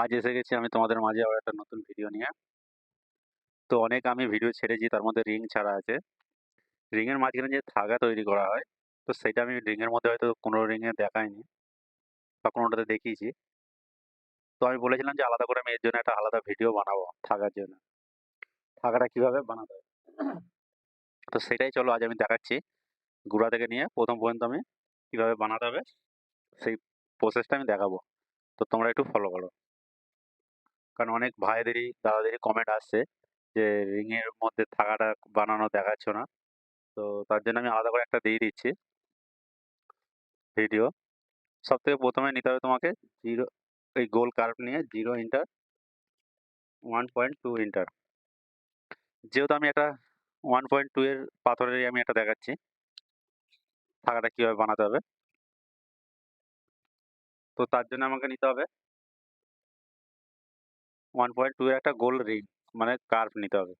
আজ এসে গেছি আমি তোমাদের মাঝে আবার একটা নতুন ভিডিও নিয়ে। তো অনেক আমি ভিডিও ছেড়েছি, তার মধ্যে রিং ছাড়া আছে। রিং এর মাঝখানে যে থাকা তৈরি করা হয়, তো সেটা আমি রিং এর মধ্যে হয়তো কোনো রিং এ দেখাইনি বা কোনোটাতে দেখিয়েছি। তো আমি বলেছিলাম যে আলাদা করে আমি এর জন্য একটা আলাদা ভিডিও বানাবো থাকার জন্য। থাকাটা কিভাবে বানাতে হয়, তো সেটাই চলো আজ আমি দেখাচ্ছি। গুড়া থেকে নিয়ে প্রথম পর্যন্ত আমি কিভাবে বানাতে হবে সেই প্রসেসটা আমি দেখাবো। তো তোমরা একটু ফলো করো, কারণ অনেক ভাইদেরই দাদাদেরই কমেন্ট আসছে যে রিং এর মধ্যে থাকাটা বানানো দেখাচ্ছ না। তো তার জন্য আমি আলাদা করে একটা দিয়ে দিচ্ছি ভিডিও। সব থেকে প্রথমে নিতে হবে তোমাকে জিরো, এই গোল কার্ভ নিয়ে 0 ইন্টার 1.2 ইন্টার। যেহেতু আমি একটা 1.2 এর পাথরেরই আমি একটা দেখাচ্ছি থাকাটা কিভাবে বানাতে হবে। তো তার জন্য আমাকে নিতে হবে 1.2 এর একটা গোল রিং, মানে কার্ভ নিতে হবে।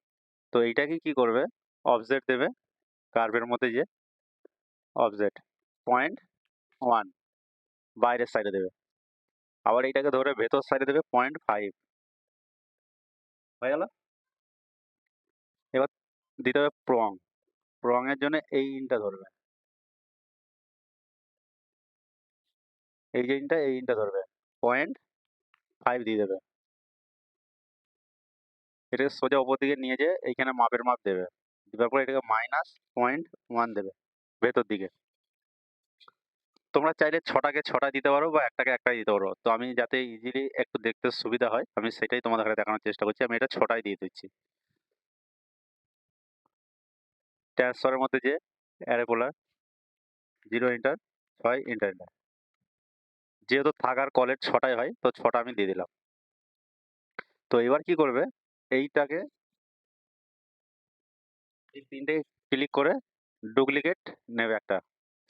তো এইটাকে কি করবে, অবজেক্ট দেবে কার্ভের মধ্যে, যে অবজেক্ট 0.1 বাইরের সাইডে দেবে, আবার এইটাকে ধরে ভেতর সাইডে দেবে 0.5। হয়ে গেল। এবার দিতে হবে প্রং। প্রং এর জন্য এই ইনটা ধরবে, এই ইনটা ধরবে 0.5 দিয়ে দেবে। এটাকে সোজা উপর দিকে নিয়ে যেয়ে এইখানে মাপের মাপ দেবে, দেওয়ার পর এটাকে -0.1 দেবে ভেতর দিকে। তোমরা চাইলে ছটাকে ছটা দিতে পারো বা একটাকে একটাই দিতে পারো। তো আমি যাতে ইজিলি একটু দেখতে সুবিধা হয়, আমি সেটাই তোমাদের দেখানোর চেষ্টা করছি। আমি এটা ছটাই দিয়ে দিচ্ছি। ট্রান্সফারের মধ্যে যে অ্যারে পোলার 0 ইন্টার 6 ইন্টার ইন্টার, যেহেতু থাকার কলের ছটাই হয় তো ছটা আমি দিয়ে দিলাম। তো এবার কি করবে, এইটাকে এই তিনটে ক্লিক করে ডুপ্লিকেট নেবে একটা,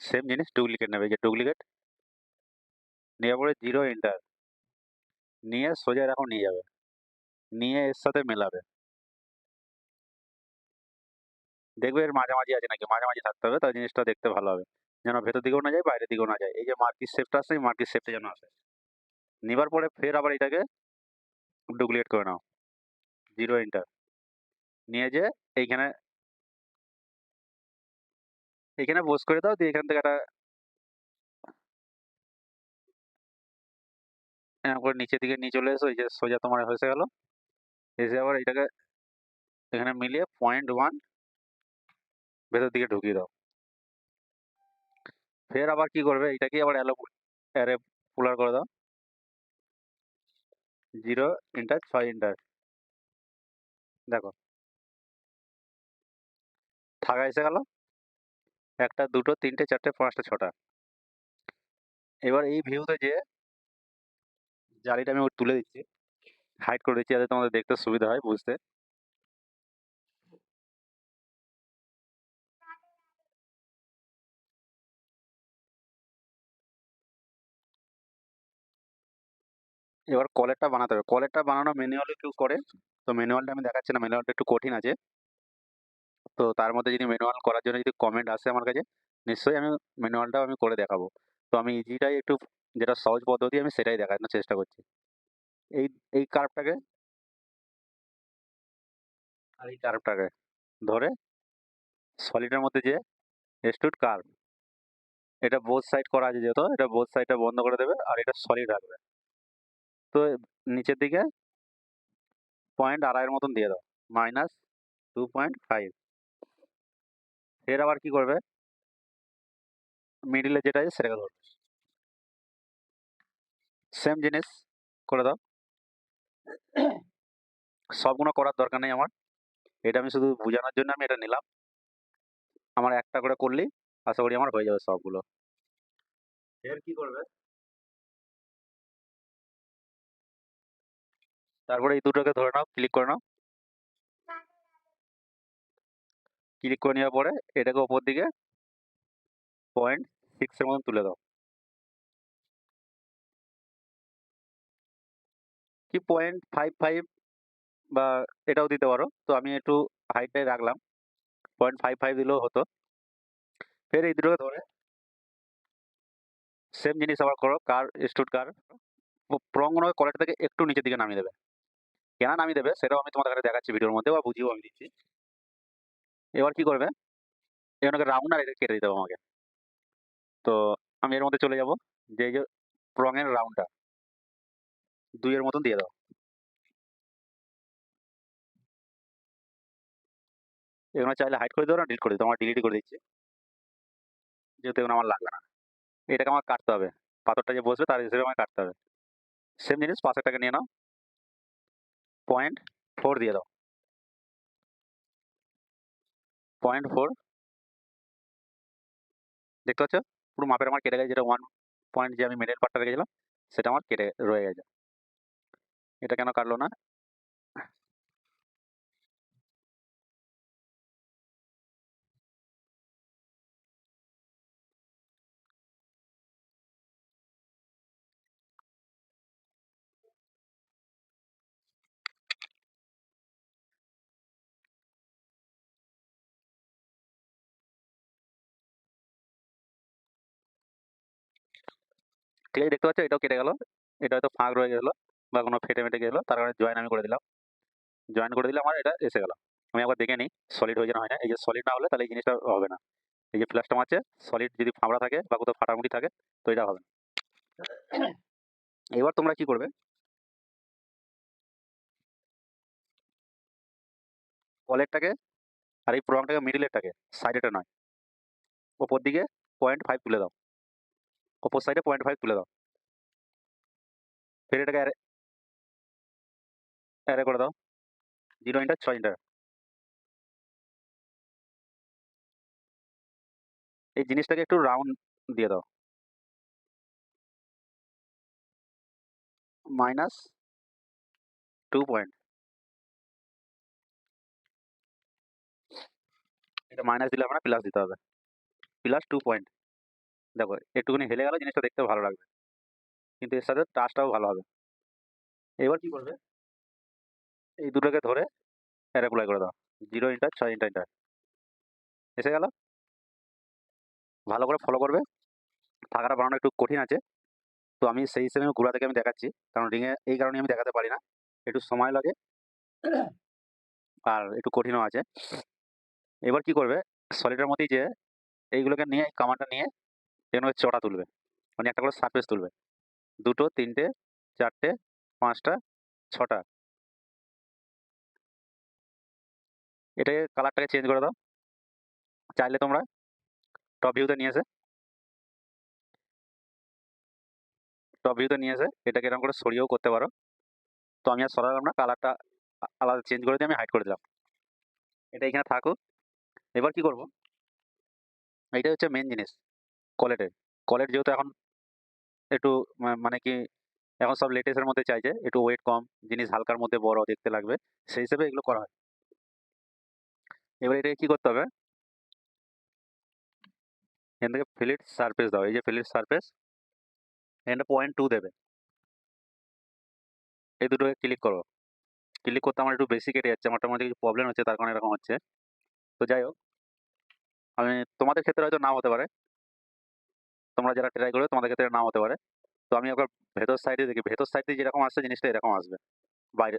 সেম জিনিস ডুপ্লিকেট নেবে, যে ডুপ্লিকেট নেওয়ার পরে 0 ইন্টার নিয়ে সোজা এরকম নিয়ে যাবে, নিয়ে এর সাথে মেলাবে। দেখবে এর মাঝামাঝি আছে নাকি, মাঝামাঝি থাকতে হবে, তাই জিনিসটা দেখতে ভালো হবে, যেন ভেতর দিকেও না যায় বাইরের দিকেও না যায়। এই যে মার্কির শেপটা আছে, এই মার্কির শেপটা যেন আসে। নেবার পরে ফের আবার এটাকে ডুপ্লিকেট করে নাও, 0 ইন্টার নিয়ে যে এইখানে এইখানে বোস করে দাও, দিয়ে এখান থেকে একটা এরকম করে নিচের দিকে নিয়ে চলে এসো, এই যে সোজা তোমার হয়ে গেল। এসে আবার এটাকে এখানে মিলিয়ে 0.1 ভেতর দিকে ঢুকিয়ে দাও। ফের আবার কি করবে, এটাকে আবার অ্যারে পোলার করে দাও, 0 ইন্টার 6 ইন্টার। দেখো থাকা এসে গেল, একটা দুটো তিনটে চারটে পাঁচটা ছটা। এবার এই ভিউতে যে জালিটা আমি তুলে দিচ্ছি, হাইড করে দিচ্ছি যাতে তোমাদের দেখতে সুবিধা হয় বুঝতে। এবার কলেরটা বানাতে হবে, কলেরটা বানানো ম্যানুয়ালি কেউ করে, তো ম্যানুয়ালটা আমি দেখাচ্ছি না, ম্যানুয়ালটা একটু কঠিন আছে। তো তার মধ্যে যদি ম্যানুয়াল করার জন্য যদি কমেন্ট আসে আমার কাছে, নিশ্চয়ই আমি ম্যানুয়ালটাও আমি করে দেখাবো। তো আমি ইজিটাই একটু, যেটা সহজ পদ্ধতি আমি সেটাই দেখানোর চেষ্টা করছি। এই এই কার্ভটাকে আর এই কার্ভটাকে ধরে সলিডের মধ্যে যে এক্সট্রুড কার্ভ, এটা বোথ সাইড করা আছে যেহেতু, এটা বোথ সাইডটা বন্ধ করে দেবে আর এটা সলিড রাখবে। তো নিচের দিকে 0.2 মতন দিয়ে দাও, -2.5। এর আবার কি করবে, মিডিলে যেটা আছে সেটাকে ধরবে, সেম জিনিস করে দাও। সবগুলো করার দরকার নেই আমার, এটা আমি শুধু বোঝানোর জন্য আমি এটা নিলাম। আমার একটা করে করলেই আশা করি আমার হয়ে যাবে সবগুলো। এর কি করবে, তারপরে এই দুটোকে ধরে নাও, ক্লিক করে নাও, ক্লিক করে নেওয়ার পরে এটাকে ওপর দিকে 0.6 এর মতন তুলে দাও, কি 0.55 বা এটাও দিতে পারো। তো আমি একটু হাইটটাই রাখলাম, 0.55 দিলেও হতো। ফের এই দুটোকে ধরে সেম জিনিস আবার করো, কার এক্সট্রুড কার প্রঙ্গনকে কলেজটা থেকে একটু নিচের দিকে নামিয়ে দেবে। কেন নামিয়ে দেবে সেটাও আমি তোমাদের কাছে দেখাচ্ছি ভিডিওর মধ্যে, বা বুঝিয়েও আমি দিচ্ছি। এবার কি করবে, এখানে রাউন্ড আর এটা কেটে দিতে হবে আমাকে। তো আমি এর মধ্যে চলে যাব, যে এই যে প্রঙের রাউন্ডটা 2 এর মতন দিয়ে দাও। এখানে চাইলে হাইড করে দেবো না ডিলিট করে দিতে, আমার ডিলিট করে দিচ্ছি, যেহেতু এগুলো আমার লাগবে না। এটাকে আমার কাটতে হবে, পাথরটা যে বসবে তার হিসেবে আমাকে কাটতে হবে। সেম জিনিস পাশেরটাকে নিয়ে নাও, 0.4 দিয়ে দাও, 0.4 দেখতে পাচ্ছ পুরো মাপের আমার কেটে গেছে, যেটা 1 পয়েন্ট যে আমি মিডল পার্টটা রেখেছিলাম সেটা আমার কেটে রয়ে গেছে। এটা কেন কাটলো না? ঠিক আছে, দেখতে পাচ্ছ এটাও কেটে গেল, এটা হয়তো ফাঁক রয়ে গেলো বা কোনো ফেটে মেটে গেলো, তার কারণে জয়েন আমি করে দিলাম। জয়েন করে দিলে আমার এটা এসে গেল। আমি একবার দেখে নিই সলিড হয়েছে না হয় না। এই যে সলিড না হলে তাহলে এই জিনিসটা হবে না। এই যে প্লাসটা মারছে, সলিড যদি ফাঁপড়া থাকে বা কোথাও ফাটাফুটি থাকে তো এটা হবে না। এবার তোমরা কি করবে, কলেরটাকে আর এই প্রোগ্রামটাকে মিডিলেরটাকে সাইডেটা নয়, ওপর দিকে 0.5 তুলে দাও, ওপর সাইডে 0.5 তুলে দাও, ফের এটাকে অ্যারে করে দাও 0 ইন্টার 6 ইন্টার। এই জিনিসটাকে একটু রাউন্ড দিয়ে দাও, -2 পয়েন্ট। এটা মাইনাস দিলে হবে না, প্লাস দিতে হবে, +2 পয়েন্ট। দেখো একটুখানি হেলে গেল, জিনিসটা দেখতে ভালো লাগবে, কিন্তু এর সাথে টাচটাও ভালো হবে। এবার কি করবে, এই দুটোকে ধরে অ্যাপ্লাই করে দাও, 0 ইন্টার 6 ইন্টার ইন্টার এসে গেল। ভালো করে ফলো করবে, থাকাটা বানানো একটু কঠিন আছে, তো আমি সেই হিসেবে ঘোরা থেকে আমি দেখাচ্ছি, কারণ রিঙে এই কারণে আমি দেখাতে পারি না, একটু সময় লাগে আর একটু কঠিনও আছে। এবার কি করবে, সলিডের মধ্যেই যে এইগুলোকে নিয়ে এই কামানটা নিয়ে এখানে চড়া তুলবে, মানে একটা করে সারফেস তুলবে, 2টো 3টে 4টে 5টা 6টা। এটাকে কালারটাকে চেঞ্জ করে দাও, চাইলে তোমরা টপ ভিউতে নিয়ে এসে এটাকে এরকম করে সরিয়েও করতে পারো। তো আমি আর সরালাম না, কালারটা আলাদা চেঞ্জ করে দিয়ে আমি হাইড করে দিলাম, এটা এখানে থাকুক। এবার কি করব, এইটা হচ্ছে মেন জিনিস কলেটের। কলেট যেহেতু এখন একটু মানে কি এখন সব লেটেস্টের মধ্যে চাইছে একটু ওয়েট কম, জিনিস হালকার মধ্যে বড় দেখতে লাগবে, সেই হিসেবে এগুলো করা হয়। এবার এটাকে কি করতে হবে, এখান থেকে ফিলিট সারফেস দাও, এই যে ফিলিট সারফেস, এখানে 0.2 দেবে, এই দুটোকে ক্লিক করো। ক্লিক করতে আমার একটু বেশি কেটে যাচ্ছে, আমার মধ্যে কিছু প্রবলেম হচ্ছে তার কারণে এরকম হচ্ছে। তো যাই হোক, আমি তোমাদের ক্ষেত্রে হয়তো নাও হতে পারে, তোমরা যারা ট্রাই করবে তোমাদের ক্ষেত্রে নাও হতে পারে। তো আমি একবার ভেতর সাইডে দেখি, ভেতর সাইডে যেরকম আসছে জিনিসটা এরকম আসবে, বাইরে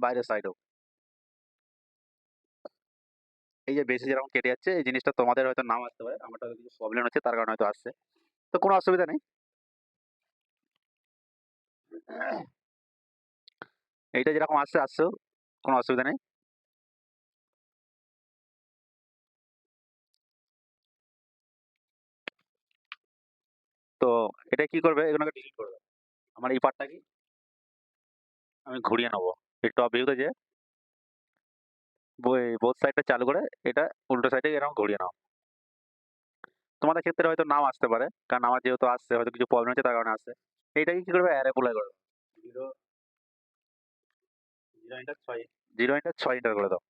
বাইরের সাইডেও এই যে বেশি যেরকম কেটে যাচ্ছে, এই জিনিসটা তোমাদের হয়তো নাও আসতে পারে, আমার হয়তো কিছু প্রবলেম হচ্ছে তার কারণে হয়তো আসছে। তো কোনো অসুবিধা নেই, এইটা যেরকম আসছে আসছেও, কোনো অসুবিধা নেই। তো এটা কি করবে, এগুলোকে ডিলিট করে দেবে। আমার এই পার্টটা কি আমি ঘুরিয়ে নেবো, এই টপ ভিউতে যে বোথ সাইডটা চালু করে এটা উল্টো সাইডে এরকম ঘুরিয়ে নাও। তোমাদের ক্ষেত্রে হয়তো নাও আসতে পারে, কারণ আমার যেহেতু আসছে হয়তো কিছু প্রবলেম হচ্ছে তার কারণে আসছে। এইটাকে কি করবে, অ্যারে অ্যাপ্লাই করে দাও, জিরো 0.6 ইন্টার করে দাও।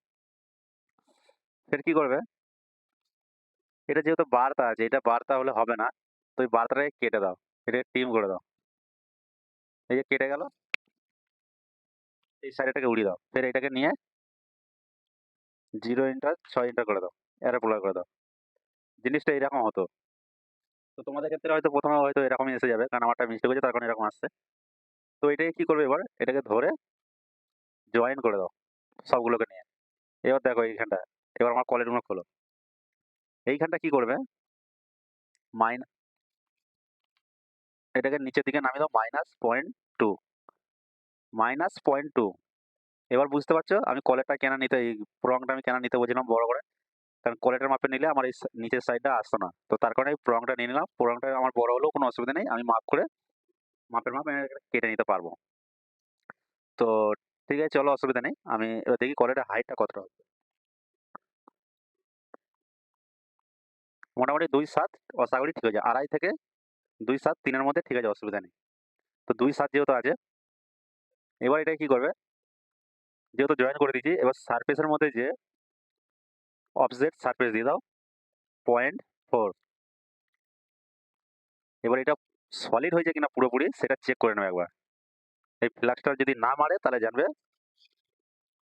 ফের কি করবে, এটা যেহেতু বার্তা আছে, এটা বার্তা হলে হবে না, তো ওই বার্তাটাকে কেটে দাও, এটাকে টিম করে দাও, এই যে কেটে গেল, এই সাইডটাকে উড়িয়ে দাও, ফের এটাকে নিয়ে 0 ইন্টার 6 ইন্টার করে দাও, অ্যারে অ্যাপ্লাই করে দাও, জিনিসটা এরকম হতো। তো তোমাদের ক্ষেত্রে হয়তো প্রথমে হয়তো এরকমই এসে যাবে, কারণ আমারটা মিস্টেক হয়েছে তার কারণে এরকম আসছে। তো এটাকে কি করবে, এবার এটাকে ধরে জয়েন করে দাও সবগুলোকে নিয়ে। এবার দেখো এইখানটা, এবার আমার কলেরগুলো খোলো। এইখানটা কি করবে, মাইন এটাকে নিচের দিকে নামিয়ে দাও -0.2, -0.2। এবার বুঝতে পারছো আমি কলেরটা কেন নিতে, এই প্রংটা আমি কেন নিতে বলছিলাম বড় করে, কারণ কলেটার মাপে নিলে আমার এই নিচের সাইডটা আসতো না, তো তার কারণে এই প্রংটা নিয়ে নিলাম। প্রংটা আমার বড় হলেও কোনো অসুবিধা নেই, আমি মাপ করে মাপের মাপ আমি কেটে নিতে পারবো। তো ঠিক আছে, চলো, অসুবিধা নেই। আমি এবার দেখি কলেটার হাইটটা কতটা হবে। মোটামুটি 2.7 আশা করি ঠিক আছে, 2.5 থেকে 2.7 3-এর মধ্যে ঠিক আছে, অসুবিধা নেই। তো 2.7 যেহেতু আছে, এবার এটা কি করবে, যেহেতু জয়েন করে দিয়েছি, এবার সারফেসের মধ্যে যে অফসেট সারফেস দিয়ে দাও 0.4। এবার এটা সলিড হয়েছে কিনা পুরোপুরি সেটা চেক করে নেবে একবার। এই ফ্ল্যাক্সটা যদি না মারে তাহলে জানবে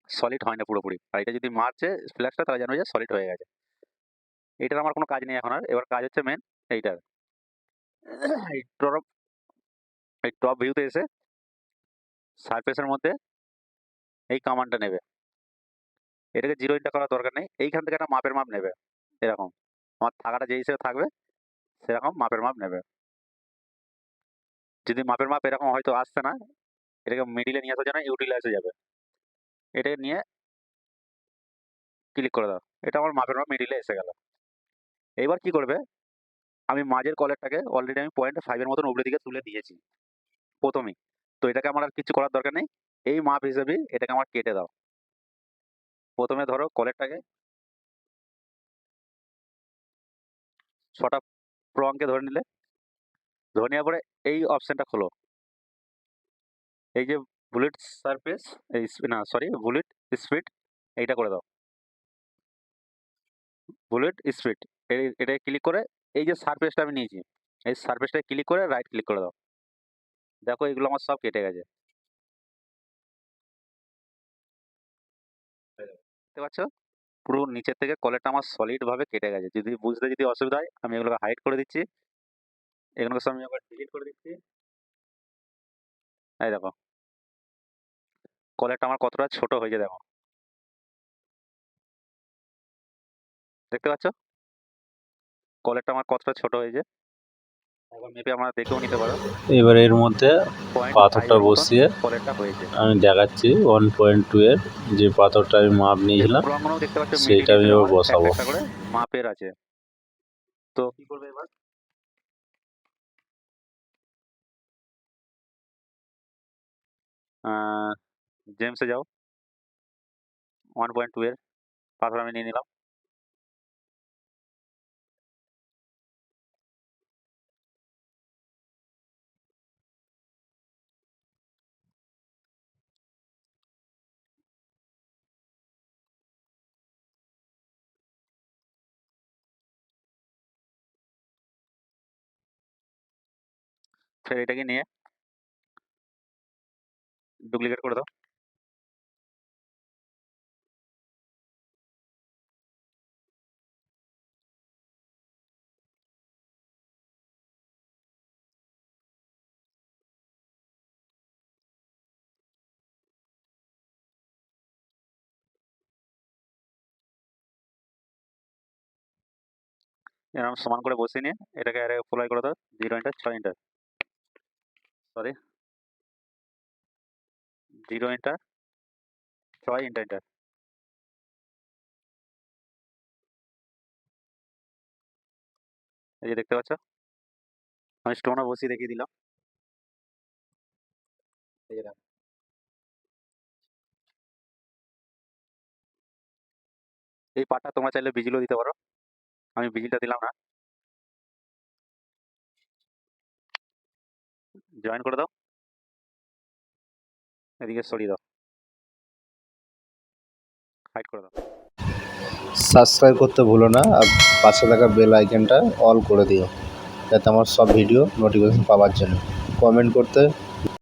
সলিড হয় না পুরোপুরি, আর এটা যদি মারছে ফ্ল্যাক্সটা তাহলে জানবে যে সলিড হয়ে গেছে। এটার আমার কোনো কাজ নেই এখন আর, এবার কাজ হচ্ছে মেন এইটার। এই টপ ভিউতে এসে সারফেসের মধ্যে এই কমান্ডটা নেবে, এটাকে 0 ইন্টা করার দরকার নেই, এইখান থেকে একটা মাপের মাপ নেবে। এরকম আমার থাকাটা যে হিসেবে থাকবে সেরকম মাপের মাপ নেবে। যদি মাপের মাপ এরকম হয়তো আসছে না, এটাকে মিডিলে নিয়ে আসার জন্য ইউটিলাইজে যাবে, এটাকে নিয়ে ক্লিক করে দাও, এটা আমার মাপের মাপ মিডিলে এসে গেল। এবার কি করবে, আমি মাঝের কলেরটাকে অলরেডি আমি 0.5-এর মতন উপরের দিকে তুলে দিয়েছি প্রথমেই, তো এটাকে আমার আর কিছু করার দরকার নেই, এই মাপ হিসেবে এটাকে আমার কেটে দাও। প্রথমে ধরো কলেরটাকে 6টা প্রংকে ধরে নিলে, ধরে নেওয়ার পরে এই অপশনটা খোলো, এই যে বুলেট সারফেস, এই না সরি বুলেট স্পিড, এইটা করে দাও, বুলেট স্পিড, এটা ক্লিক করে এই যে সারফেসটা আমি নিয়েছি, এই সারফেসটা ক্লিক করে রাইট ক্লিক করে দাও। দেখো এগুলো আমার সব কেটে গেছে, দেখতে পাচ্ছ পুরো নিচের থেকে কলেরটা আমার সলিড ভাবে কেটে গেছে। যদি বুঝতে যদি অসুবিধা হয় আমি এগুলোকে হাইড করে দিচ্ছি, এগুলোকে সব আমি আবার ডিলিট করে দিচ্ছি। এই দেখো কলেরটা আমার কতটা ছোট হয়েছে, দেখো দেখতে পাচ্ছ কলেরটা আমার কতটা ছোট হয়েছে, এখন মেপে আমরা দেখেও নিতে পারো। এবার এর মধ্যে 0.5 পাথরটা এর মতন বসিয়ে কলেরটা হয়েছে। আমি দেখাচ্ছি 1.2 এর যে পাথরটা আমি মাপ নিয়েছিলাম পুরোনো দেখতে পাচ্ছ সেইটা আমি এবার বসাবো। একটা করে মাপের আছে। তো কি করবে এবার, জেমসে যাও, 1.2 এর পাথর আমি নিয়ে নিলাম। ফের এটাকে নিয়ে ডুপ্লিকেট করে দাও। এরকম সমান করে বসিয়ে নিয়ে এটাকে আরে ফ্লাই করে দাও 0 inter 6 inter, sorry 0 inter 6 inter inter. এই যে দেখতে পাচ্ছ আমি স্টোনও বসিয়ে দেখিয়ে দিলাম। এই যে দেখো এই পার্টটা তোমরা চাইলে বিজিলও দিতে পারো, আমি বিজিলটা দিলাম না। জয়েন করে দাও, এদিকে সরিয়ে দাও, হাইড করে দাও। সাবস্ক্রাইব করতে ভুলো না, আর পাশে থাকা বেল আইকনটা অল করে দিও যাতে আমার সব ভিডিও নোটিফিকেশন পাওয়ার জন্য। কমেন্ট করতে